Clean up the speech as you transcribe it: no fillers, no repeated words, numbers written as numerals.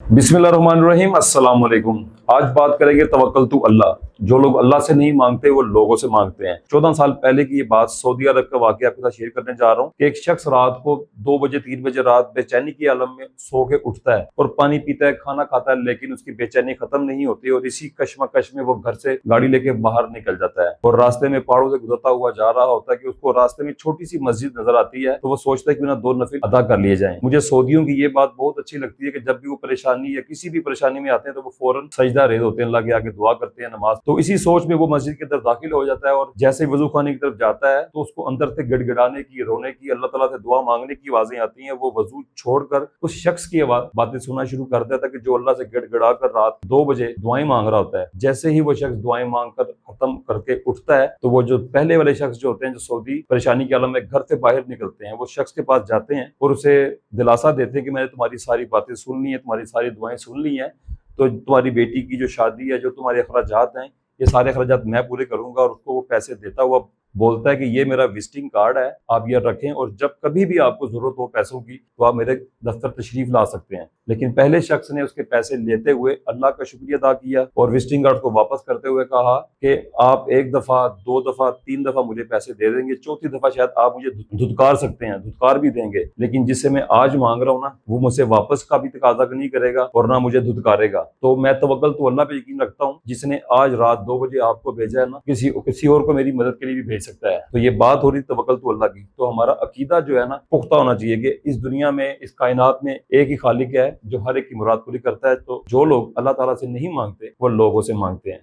बिस्मिल्लाहिर्रहमानिर्रहीम अस्सलाम वालेकुम। आज बात करेंगे तवक्कल टू अल्लाह। जो लोग अल्लाह से नहीं मांगते वो लोगों से मांगते हैं। 14 साल पहले की ये बात, सऊदी अरब का वाकया आपके साथ शेयर करने जा रहा हूँ कि एक शख्स रात को 2 बजे 3 बजे रात बेचैनी की आलम में सो के उठता है और पानी पीता है, खाना खाता है, लेकिन उसकी बेचैनी खत्म नहीं होती और इसी कश्मकश में वो घर से गाड़ी लेके बाहर निकल जाता है और रास्ते में पहाड़ों से गुजरता हुआ जा रहा होता है कि उसको रास्ते में छोटी सी मस्जिद नजर आती है। तो वो सोचता है कि ना 2 नफिल अदा कर लिए जाएं। मुझे सऊदियों की ये बात बहुत अच्छी लगती है कि जब भी वो परेशानी या किसी भी परेशानी में आते हैं तो वो फौरन सजदा रेज होते हैं, अल्लाह के आगे दुआ करते हैं, नमाज। तो इसी सोच में वो मस्जिद के अंदर दाखिल हो जाता है और जैसे ही वजू खाने की तरफ जाता है तो उसको अंदर से गिड़गिड़ाने की, रोने की, अल्लाह ताला से दुआ मांगने की आवाजें आती हैं। वो वजू छोड़कर उस शख्स की बातें सुनना शुरू कर देता है कि जो अल्लाह से गिड़गिड़ा कर रात 2 बजे दुआएं मांग रहा होता है। जैसे ही वो शख्स दुआएं मांग कर खत्म करके उठता है तो वो जो पहले वाले शख्स जो होते हैं, जो सऊदी परेशानी के आलम में घर से बाहर निकलते हैं, वो शख्स के पास जाते हैं और उसे दिलासा देते हैं कि मैंने तुम्हारी सारी बातें सुन ली है, तुम्हारी सारी दुआएं सुन ली हैं, तो तुम्हारी बेटी की जो शादी है, जो तुम्हारे अखराजात हैं, ये सारे अखराजात मैं पूरे करूंगा। और उसको वो पैसे देता हुआ बोलता है कि ये मेरा विजिटिंग कार्ड है, आप ये रखें और जब कभी भी आपको जरूरत हो पैसों की तो आप मेरे दफ्तर तशरीफ ला सकते हैं। लेकिन पहले शख्स ने उसके पैसे लेते हुए अल्लाह का शुक्रिया अदा किया और विजिटिंग कार्ड को वापस करते हुए कहा कि आप 1 दफा, 2 दफा, 3 दफा मुझे पैसे दे देंगे, चौथी दफा शायद आप मुझे धुतकार सकते हैं, धुतकार भी देंगे, लेकिन जिससे मैं आज मांग रहा हूँ ना, वो मुझसे वापस का भी तकाजा नहीं करेगा और ना मुझे धुतकारेगा। तो मैं तवक्कल तो अल्लाह पे यकीन रखता हूँ, जिसने आज रात 2 बजे आपको भेजा है ना, किसी और को मेरी मदद के लिए भी भेज सकता है। तो ये बात हो रही तवक्कल तो अल्लाह की। तो हमारा अकीदा जो है ना, पुख्ता होना चाहिए कि इस दुनिया में, इस कायनात में एक ही खालिक है जो हर एक की मुराद पूरी करता है। तो जो लोग अल्लाह ताला से नहीं मांगते वो लोगों से मांगते हैं।